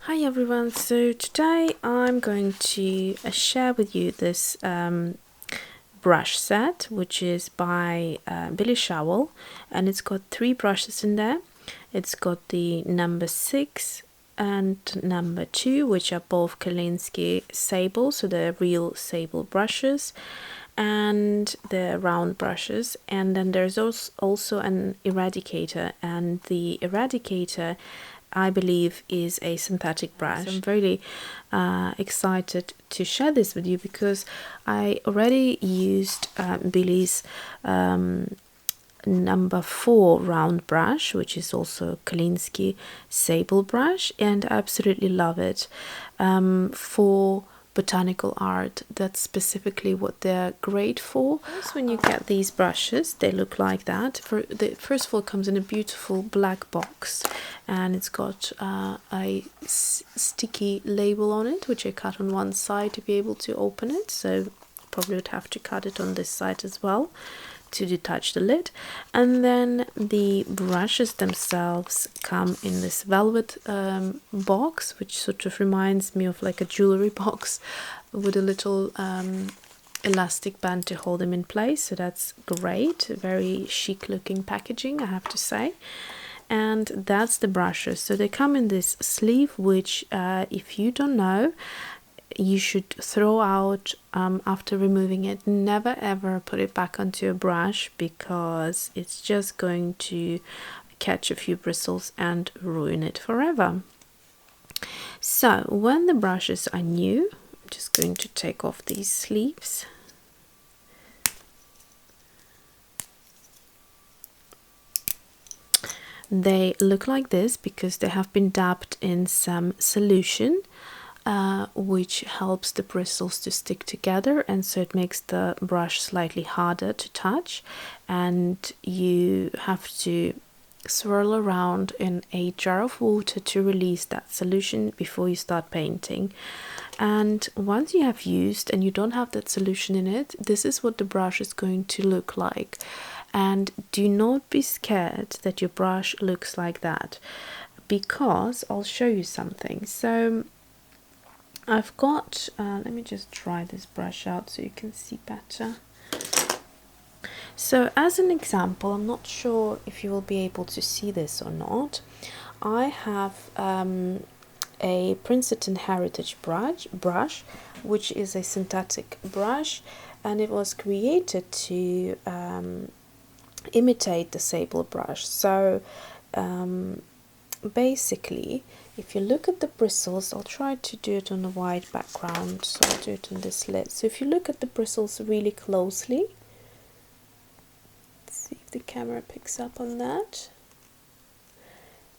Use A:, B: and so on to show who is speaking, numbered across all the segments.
A: Hi everyone, so today I'm going to share with you this brush set, which is by Billy Showell, and it's got 3 brushes in there. It's got the number 6 and number 2, which are both Kolinsky Sable, so they're real Sable brushes, and the round brushes. And then there's also an Eradicator, and the Eradicator I believe is a synthetic brush. So I'm really excited to share this with you because I already used Billy's number 4 round brush, which is also Kolinsky Sable brush, and I absolutely love it for botanical art. That's specifically what they're great for. First, when you get these brushes, they look like that. First of all, it comes in a beautiful black box, and it's got a sticky label on it, which I cut on one side to be able to open it, so probably would have to cut it on this side as well to detach the lid. And then the brushes themselves come in this velvet box, which sort of reminds me of like a jewelry box with a little elastic band to hold them in place. So that's great, very chic looking packaging, I have to say. And that's the brushes. So they come in this sleeve, which if you don't know, you should throw out after removing it. Never ever put it back onto a brush, because it's just going to catch a few bristles and ruin it forever. So when the brushes are new, I'm just going to take off these sleeves. They look like this because they have been dabbed in some solution, which helps the bristles to stick together, and so it makes the brush slightly harder to touch, and you have to swirl around in a jar of water to release that solution before you start painting. And once you have used and you don't have that solution in it, this is what the brush is going to look like. And do not be scared that your brush looks like that, because I'll show you something. So I've got, let me just try this brush out so you can see better. So as an example, I'm not sure if you will be able to see this or not. I have a Princeton Heritage brush, which is a synthetic brush, and it was created to imitate the Sable brush. So basically, if you look at the bristles, I'll try to do it on a white background, so I'll do it on this lid. So if you look at the bristles really closely, let's see if the camera picks up on that.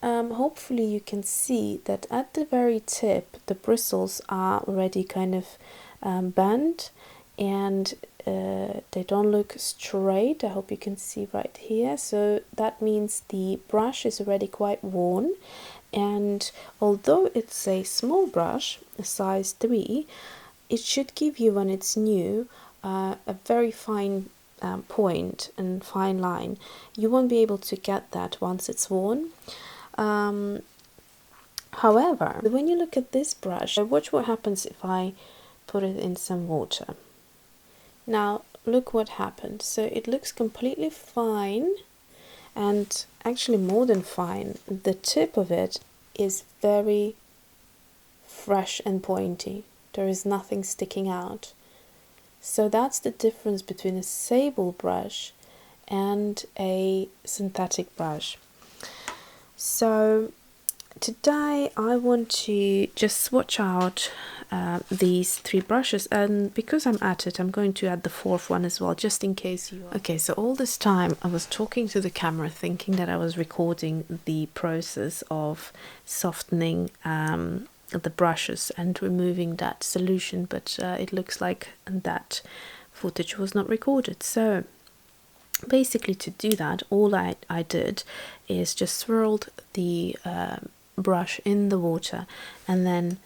A: Hopefully you can see that at the very tip the bristles are already kind of bent, and they don't look straight. I hope you can see right here. So that means the brush is already quite worn, and although it's a small brush, a size 3, it should give you, when it's new, a very fine point and fine line. You won't be able to get that once it's worn. However, when you look at this brush, watch what happens if I put it in some water. Now look what happened. So it looks completely fine, and actually more than fine. The tip of it is very fresh and pointy. There is nothing sticking out. So that's the difference between a Sable brush and a synthetic brush. So today I want to just swatch out these 3 brushes, and because I'm at it, I'm going to add the 4th one as well, just in case you are. Okay, so all this time I was talking to the camera thinking that I was recording the process of softening the brushes and removing that solution, but it looks like that footage was not recorded. So basically, to do that, all I did is just swirled the brush in the water, and then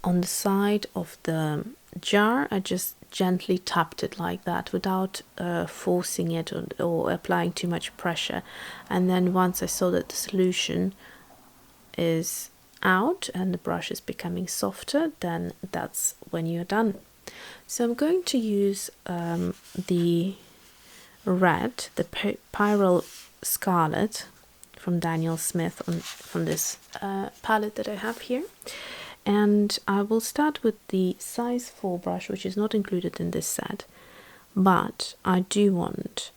A: on the side of the jar I just gently tapped it like that without forcing it or applying too much pressure. And then once I saw that the solution is out and the brush is becoming softer, then that's when you're done. So I'm going to use the red, the Pyrrole Scarlet from Daniel Smith from this palette that I have here. And I will start with the size 4 brush, which is not included in this set, but I do want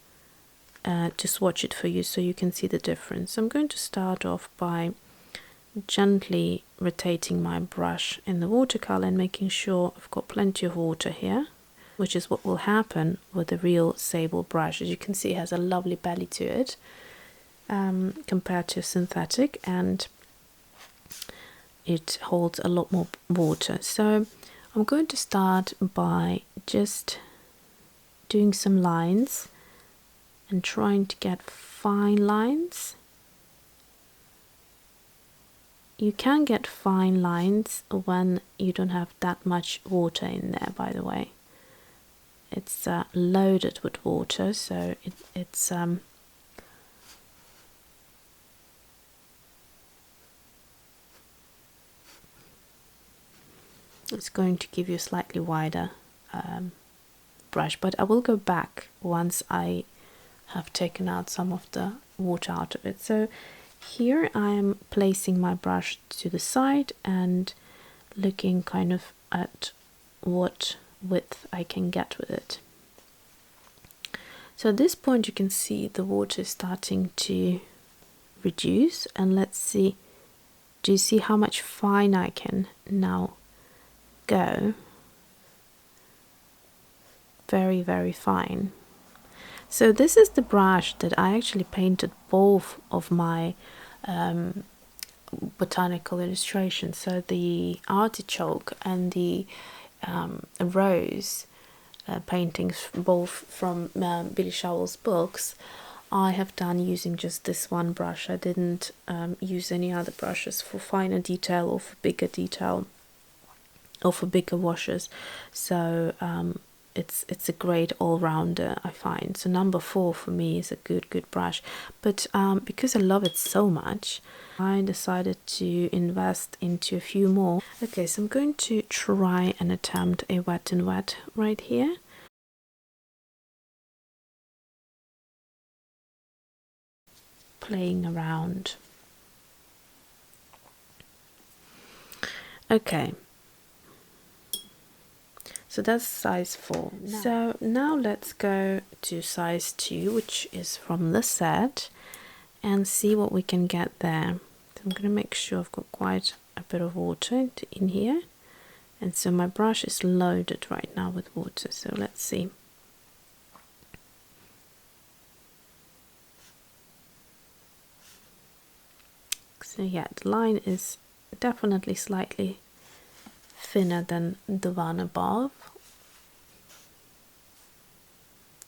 A: to swatch it for you so you can see the difference. So I'm going to start off by gently rotating my brush in the watercolor and making sure I've got plenty of water here, which is what will happen with the real Sable brush. As you can see, it has a lovely belly to it compared to synthetic, and it holds a lot more water. So I'm going to start by just doing some lines and trying to get fine lines. You can get fine lines when you don't have that much water in there, by the way. It's loaded with water, so it's going to give you a slightly wider brush, but I will go back once I have taken out some of the water out of it. So here I am placing my brush to the side and looking kind of at what width I can get with it. So at this point you can see the water is starting to reduce, and let's see, do you see how much fine I can now go? Very, very fine. So this is the brush that I actually painted both of my botanical illustrations. So the artichoke and the rose paintings, both from Billy Showell's books, I have done using just this one brush. I didn't use any other brushes for finer detail or for bigger detail or for bigger washes. So it's a great all-rounder, I find. So number 4 for me is a good brush, but because I love it so much, I decided to invest into a few more. Okay, so I'm going to try and attempt a wet and wet right here. Playing around. Okay, so that's size 4. So now let's go to size 2, which is from the set, and see what we can get there. So I'm going to make sure I've got quite a bit of water in here, and so my brush is loaded right now with water. So let's see. So yeah, the line is definitely slightly thinner than the one above,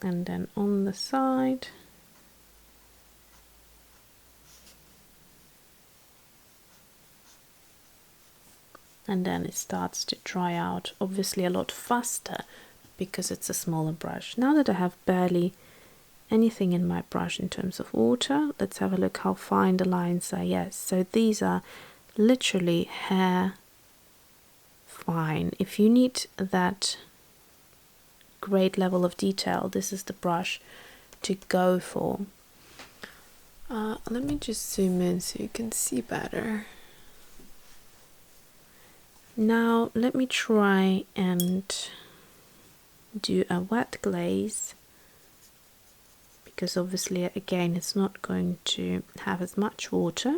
A: and then on the side and then it starts to dry out, obviously a lot faster because it's a smaller brush. Now that I have barely anything in my brush in terms of water, let's have a look how fine the lines are. Yes, so these are literally hair fine. If you need that great level of detail, this is the brush to go for. Let me just zoom in so you can see better. Now let me try and do a wet glaze, because obviously again it's not going to have as much water.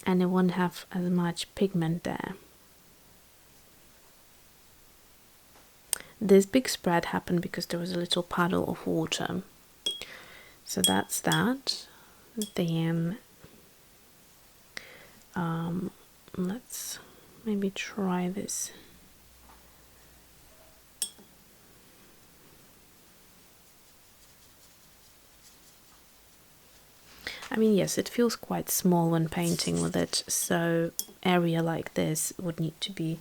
A: And it won't have as much pigment there. This big spread happened because there was a little puddle of water. So that's that. Then let's maybe try this. I mean, yes, it feels quite small when painting with it, so area like this would need to be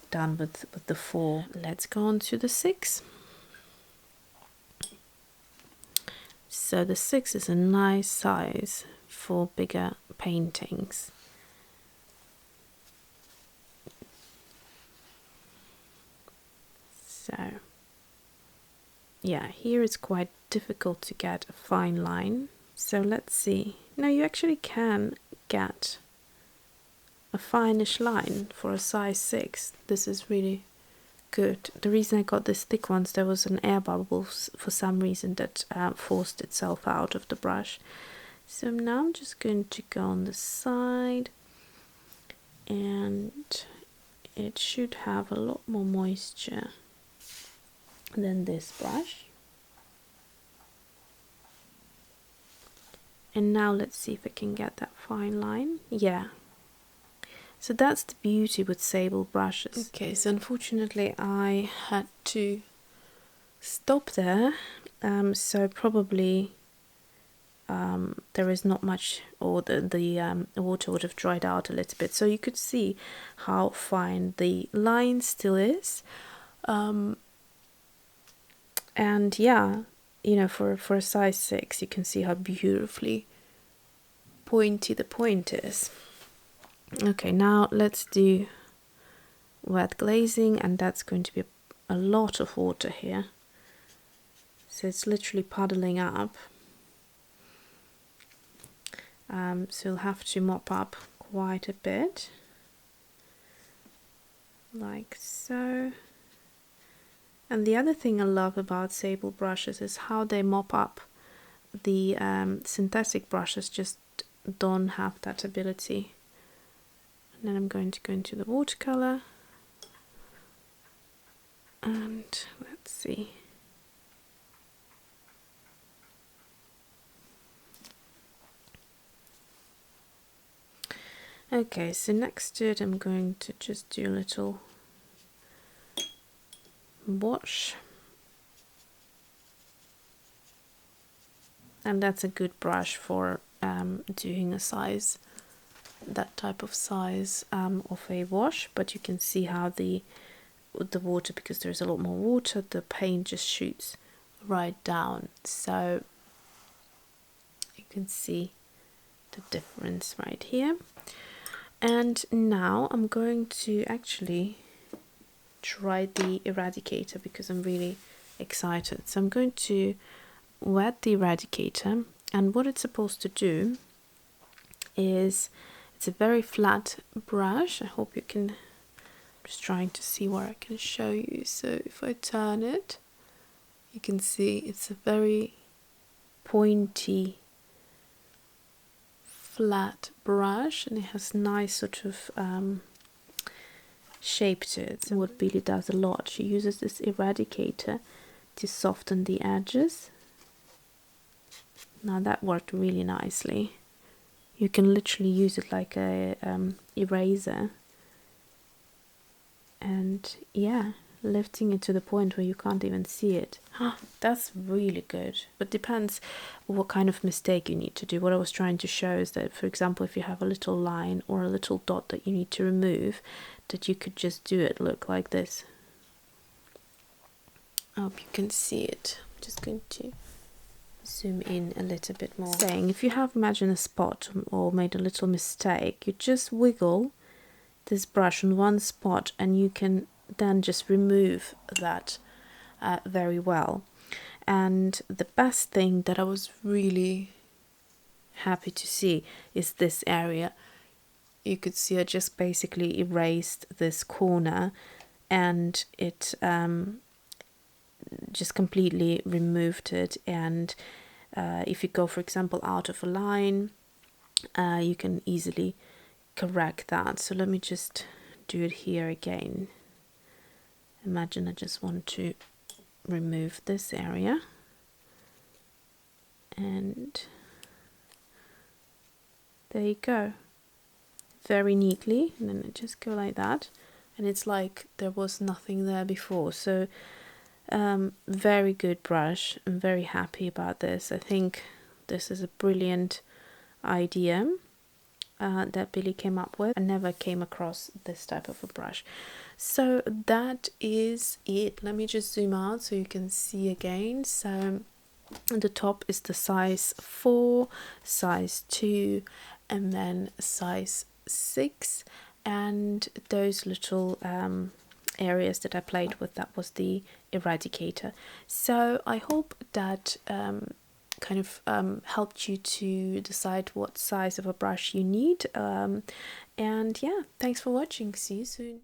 A: done with the 4. Let's go on to the 6. So the 6 is a nice size for bigger paintings. So yeah, here it's quite difficult to get a fine line. So let's see. No, you actually can get a finish line for a size 6. This is really good. The reason I got this thick ones, there was an air bubble for some reason that forced itself out of the brush. So now I'm just going to go on the side, and it should have a lot more moisture than this brush. And now let's see if I can get that fine line. Yeah. So that's the beauty with Sable brushes. Okay, so unfortunately I had to stop there. So probably there is not much, or the water would have dried out a little bit. So you could see how fine the line still is. And yeah, you know, for a size 6, you can see how beautifully pointy the point is. Okay, now let's do wet glazing, and that's going to be a lot of water here. So it's literally puddling up. So you'll have to mop up quite a bit, like so. And the other thing I love about Sable brushes is how they mop up. The synthetic brushes just don't have that ability. And then I'm going to go into the watercolor, and let's see. Okay, so next to it I'm going to just do a little wash. And that's a good brush for doing a size, that type of size of a wash. But you can see how the water, because there's a lot more water, the paint just shoots right down. So you can see the difference right here. And now I'm going to actually try the Eradicator because I'm really excited. So I'm going to wet the Eradicator, and what it's supposed to do is, it's a very flat brush. I hope you can, I'm just trying to see where I can show you. So if I turn it, you can see it's a very pointy flat brush, and it has nice sort of shape to it. So what Billy does a lot, she uses this Eradicator to soften the edges. Now that worked really nicely. You can literally use it like a eraser, and yeah, lifting it to the point where you can't even see it. That's really good, but depends what kind of mistake you need to do. What I was trying to show is that, for example, if you have a little line or a little dot that you need to remove, that you could just do it look like this. I hope you can see it. I'm just going to zoom in a little bit more. Saying, if you have imagined a spot or made a little mistake, you just wiggle this brush on one spot, and you can then just remove that very well. And the best thing that I was really happy to see is this area. You could see I just basically erased this corner, and it just completely removed it. And if you go, for example, out of a line, you can easily correct that. So let me just do it here again. Imagine I just want to remove this area, and there you go, very neatly. And then I just go like that, and it's like there was nothing there before. So very good brush. I'm very happy about this. I think this is a brilliant idea that Billy came up with. I never came across this type of a brush. So that is it. Let me just zoom out so you can see again. So And the top is the size 4, size 2, and then size 6. And those little areas that I played with, that was the Eradicator. So I hope that kind of helped you to decide what size of a brush you need. And yeah, thanks for watching. See you soon.